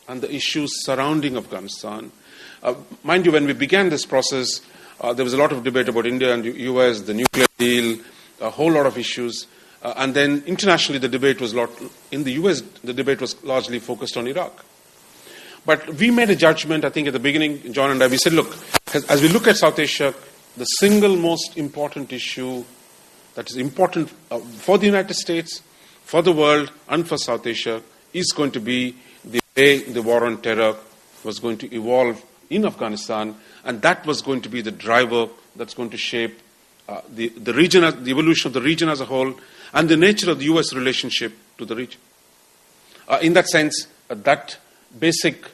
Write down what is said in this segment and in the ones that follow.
and the issues surrounding Afghanistan. Mind you, when we began this process, there was a lot of debate about India and US, the nuclear deal, a whole lot of issues. And then internationally, the debate was in the US, the debate was largely focused on Iraq. But we made a judgment, I think at the beginning, John and I, we said, look, as we look at South Asia, the single most important issue that is important for the United States, for the world, and for South Asia is going to be the way the war on terror was going to evolve in Afghanistan, and that was going to be the driver that's going to shape the region, the evolution of the region as a whole, and the nature of the U.S. relationship to the region. In that sense, that basic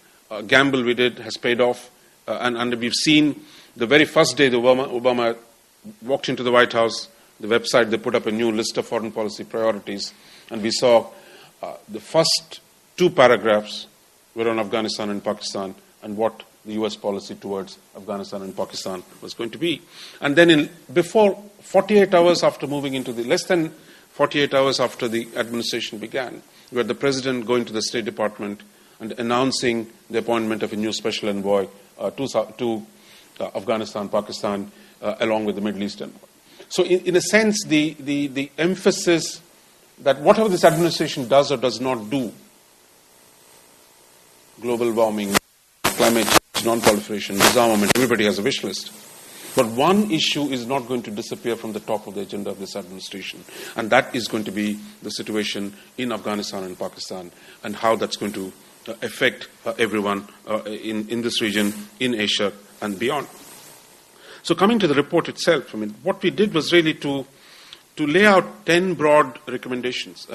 gamble we did has paid off, and we've seen the very first day that Obama walked into the White House, the website, they put up a new list of foreign policy priorities, and we saw the first 2 paragraphs were on Afghanistan and Pakistan and what the U.S. policy towards Afghanistan and Pakistan was going to be. And then before 48 hours after moving into less than 48 hours after the administration began, we had the president going to the State Department and announcing the appointment of a new special envoy to Afghanistan, Pakistan, along with the Middle East envoy. So in a sense, the emphasis that whatever this administration does or does not do, global warming, climate change, non-proliferation, disarmament, everybody has a wish list. But one issue is not going to disappear from the top of the agenda of this administration, and that is going to be the situation in Afghanistan and Pakistan and how that's going to affect everyone in this region, in Asia and beyond. So coming to the report itself, I mean, what we did was really to lay out 10 broad recommendations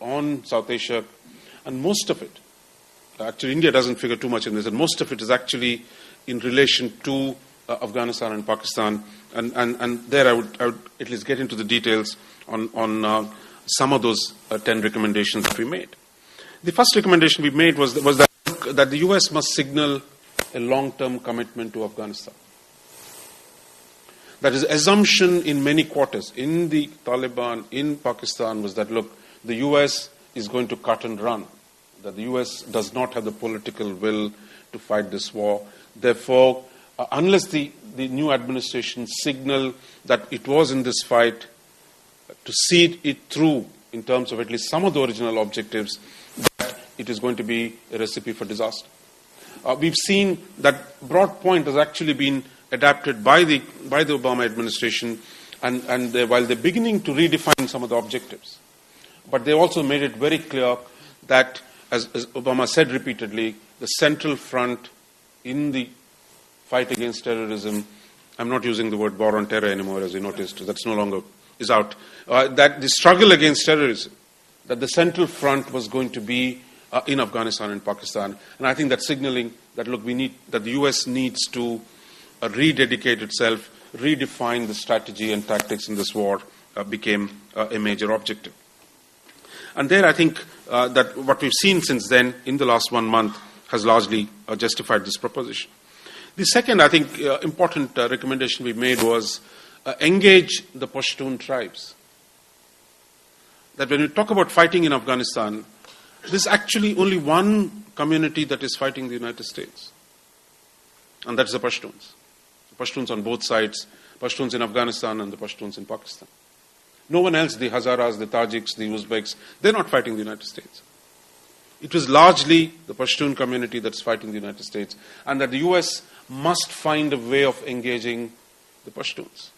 on South Asia, and most of it, actually India doesn't figure too much in this, and most of it is actually in relation to Afghanistan and Pakistan, and there I would at least get into the details on some of those 10 recommendations that we made. The first recommendation we made was that the US must signal a long-term commitment to Afghanistan. That is, assumption in many quarters in the Taliban, in Pakistan, was that, look, the US is going to cut and run, that the US does not have the political will to fight this war. Therefore, unless the new administration signal that it was in this fight, to see it through in terms of at least some of the original objectives, that it is going to be a recipe for disaster. We've seen that broad point has actually been adapted by the Obama administration, and while they're beginning to redefine some of the objectives, but they also made it very clear that, as Obama said repeatedly, the central front in the fight against terrorism, I'm not using the word war on terror anymore, as you noticed, that's no longer is out, that the struggle against terrorism, that the central front was going to be in Afghanistan and Pakistan. And I think that signaling that, look, that the US needs to rededicate itself, redefine the strategy and tactics in this war became a major objective. And there I think that what we've seen since then in the last 1 month has largely justified this proposition. The second, I think, important recommendation we made was engage the Pashtun tribes. That when we talk about fighting in Afghanistan, there's actually only one community that is fighting the United States, and that's the Pashtuns. The Pashtuns on both sides, Pashtuns in Afghanistan and the Pashtuns in Pakistan. No one else, the Hazaras, the Tajiks, the Uzbeks, they're not fighting the United States. It was largely the Pashtun community that's fighting the United States, and that the US must find a way of engaging the Pashtuns.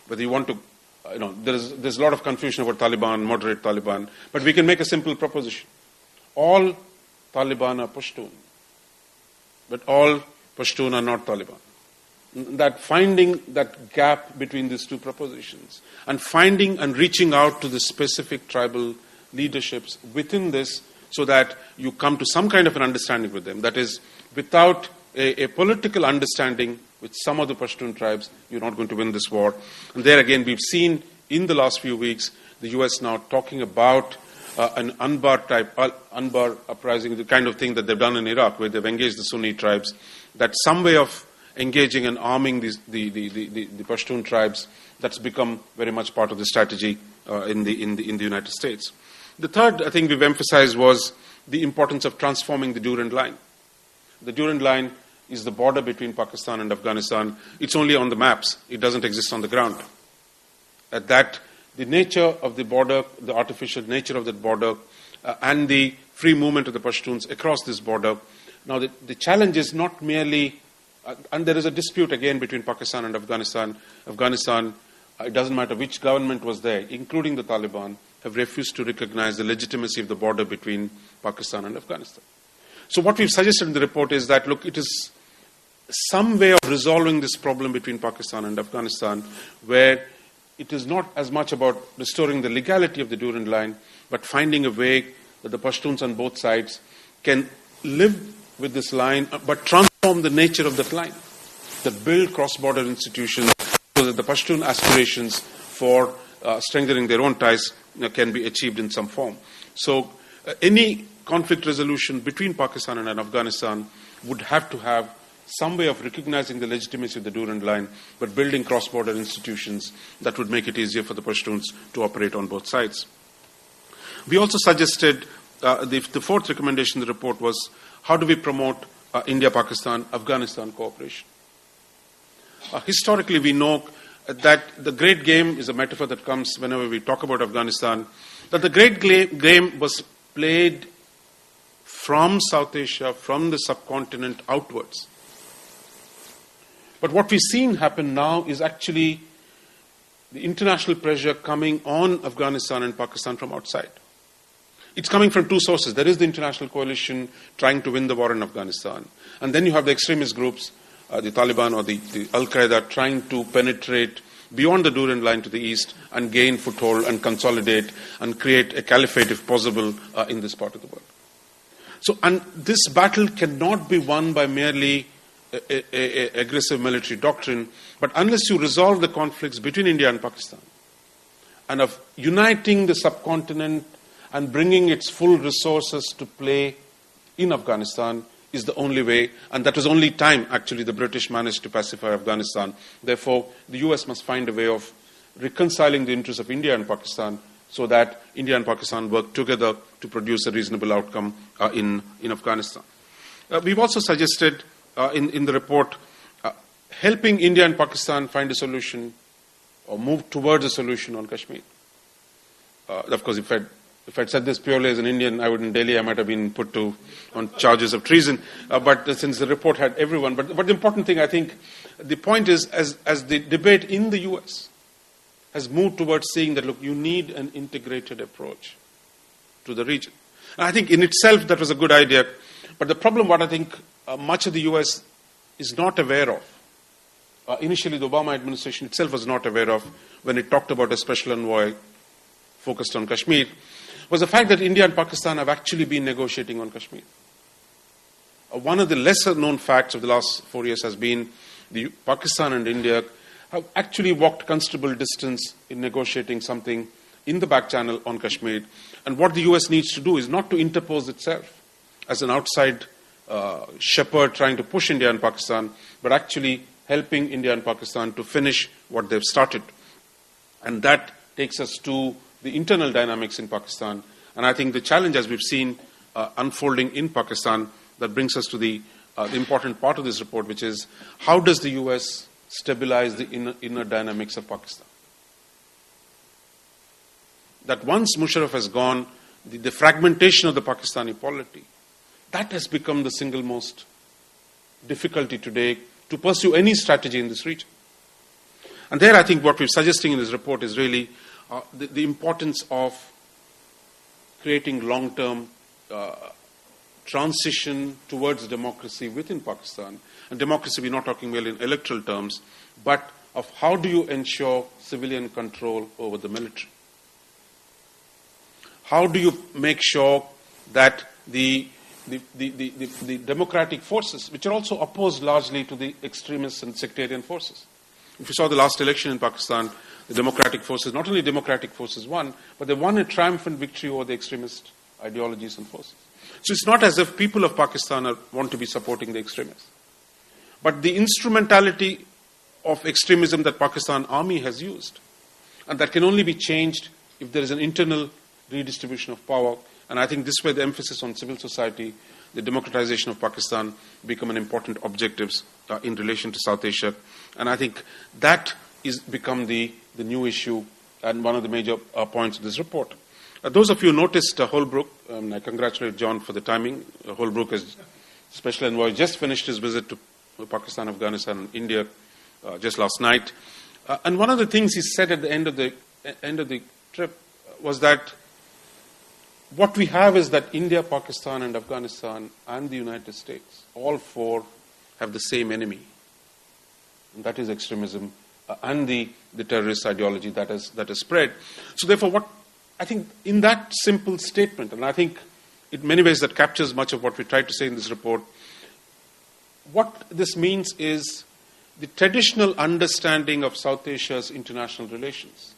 Whether you want to, there's a lot of confusion about Taliban, moderate Taliban, but we can make a simple proposition. All Taliban are Pashtun, but all Pashtun are not Taliban. That finding that gap between these two propositions and finding and reaching out to the specific tribal leaderships within this so that you come to some kind of an understanding with them. That is, without a political understanding with some of the Pashtun tribes, you're not going to win this war. And there again, we've seen in the last few weeks, the US now talking about an Anbar uprising, the kind of thing that they've done in Iraq, where they've engaged the Sunni tribes, that some way of engaging and arming the Pashtun tribes, that's become very much part of the strategy in the United States. The third, I think, we've emphasized was the importance of transforming the Durand Line. The Durand Line is the border between Pakistan and Afghanistan. It's only on the maps. It doesn't exist on the ground. The nature of the border, the artificial nature of that border, and the free movement of the Pashtuns across this border. Now, the challenge is not merely, and there is a dispute again between Pakistan and Afghanistan. Afghanistan, it doesn't matter which government was there, including the Taliban, have refused to recognize the legitimacy of the border between Pakistan and Afghanistan. So what we've suggested in the report is that, look, it is some way of resolving this problem between Pakistan and Afghanistan, where it is not as much about restoring the legality of the Durand Line, but finding a way that the Pashtuns on both sides can live with this line, but transform the nature of that line, that build cross-border institutions so that the Pashtun aspirations for strengthening their own ties can be achieved in some form. So any conflict resolution between Pakistan and Afghanistan would have to have some way of recognizing the legitimacy of the Durand Line, but building cross-border institutions that would make it easier for the Pashtuns to operate on both sides. We also suggested, the fourth recommendation in the report was, how do we promote India-Pakistan, Afghanistan cooperation? Historically, we know that the great game is a metaphor that comes whenever we talk about Afghanistan, that the great game was played from South Asia, from the subcontinent outwards. But what we've seen happen now is actually the international pressure coming on Afghanistan and Pakistan from outside. It's coming from two sources. There is the international coalition trying to win the war in Afghanistan. And then you have the extremist groups, the Taliban or the Al-Qaeda, trying to penetrate beyond the Durand Line to the east and gain foothold and consolidate and create a caliphate, if possible, in this part of the world. So, and this battle cannot be won by merely a aggressive military doctrine, but unless you resolve the conflicts between India and Pakistan, and of uniting the subcontinent and bringing its full resources to play in Afghanistan, is the only way, and that was only time, actually, the British managed to pacify Afghanistan. Therefore, the US must find a way of reconciling the interests of India and Pakistan so that India and Pakistan work together to produce a reasonable outcome in Afghanistan. We've also suggested in the report helping India and Pakistan find a solution or move towards a solution on Kashmir. Of course, if I'd said this purely as an Indian, in Delhi, I might have been put on charges of treason. But since the report had everyone, but the important thing, I think, the point is, as the debate in the US has moved towards saying that, look, you need an integrated approach to the region. And I think in itself that was a good idea. But the problem, what I think much of the US is not aware of, initially the Obama administration itself was not aware of when it talked about a special envoy focused on Kashmir, was the fact that India and Pakistan have actually been negotiating on Kashmir. One of the lesser known facts of the last 4 years has been Pakistan and India have actually walked considerable distance in negotiating something in the back channel on Kashmir. And what the US needs to do is not to interpose itself as an outside shepherd trying to push India and Pakistan, but actually helping India and Pakistan to finish what they've started. And that takes us to the internal dynamics in Pakistan. And I think the challenge, as we've seen unfolding in Pakistan, that brings us to the important part of this report, which is how does the US stabilize the inner dynamics of Pakistan? That once Musharraf has gone, the fragmentation of the Pakistani polity, that has become the single most difficulty today to pursue any strategy in this region. And there I think what we're suggesting in this report is really the importance of creating long-term transition towards democracy within Pakistan. And democracy, we're not talking merely in electoral terms, but of how do you ensure civilian control over the military? How do you make sure that the democratic forces, which are also opposed largely to the extremist and sectarian forces? If you saw the last election in Pakistan, the democratic forces, not only democratic forces won, but they won a triumphant victory over the extremist ideologies and forces. So it's not as if people of Pakistan want to be supporting the extremists. But the instrumentality of extremism that Pakistan army has used, and that can only be changed if there is an internal redistribution of power, And I think this way the emphasis on civil society, the democratization of Pakistan become an important objectives in relation to South Asia. And I think that is become the new issue and one of the major points of this report. Those of you who noticed Holbrooke, I congratulate John for the timing. Holbrooke is special envoy, just finished his visit to Pakistan, Afghanistan, and India just last night. And one of the things he said at the end of the trip was that what we have is that India, Pakistan, and Afghanistan, and the United States, all four have the same enemy. And that is extremism and the terrorist ideology that has spread. So therefore, what I think in that simple statement, and I think in many ways that captures much of what we tried to say in this report, what this means is the traditional understanding of South Asia's international relations,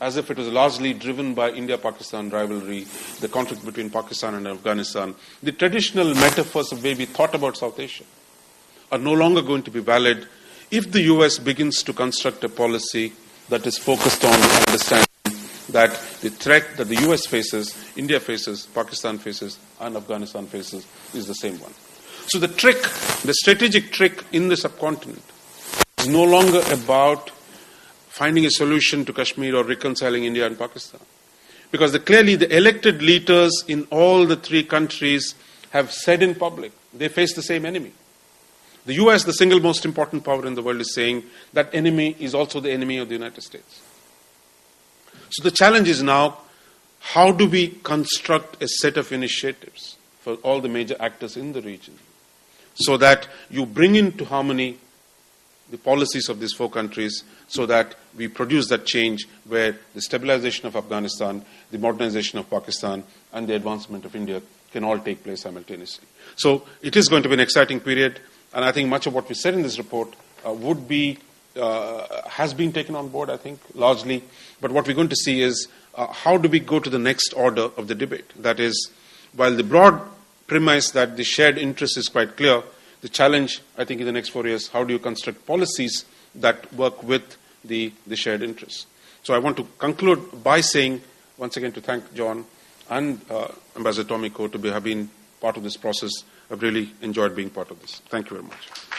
as if it was largely driven by India-Pakistan rivalry, the conflict between Pakistan and Afghanistan, the traditional metaphors of the way we thought about South Asia are no longer going to be valid if the US begins to construct a policy that is focused on understanding that the threat that the US faces, India faces, Pakistan faces, and Afghanistan faces is the same one. So the strategic trick in the subcontinent is no longer about finding a solution to Kashmir or reconciling India and Pakistan. Because clearly the elected leaders in all the three countries have said in public, they face the same enemy. The US, the single most important power in the world, is saying that enemy is also the enemy of the United States. So the challenge is now, how do we construct a set of initiatives for all the major actors in the region so that you bring into harmony the policies of these four countries so that we produce that change where the stabilization of Afghanistan, the modernization of Pakistan, and the advancement of India can all take place simultaneously. So it is going to be an exciting period, and I think much of what we said in this report has been taken on board, I think, largely. But what we're going to see is how do we go to the next order of the debate? That is, while the broad premise that the shared interest is quite clear, the challenge, I think, in the next 4 years, how do you construct policies that work with the shared interests? So I want to conclude by saying, once again, to thank John and Ambassador Tomiko to have been part of this process. I've really enjoyed being part of this. Thank you very much.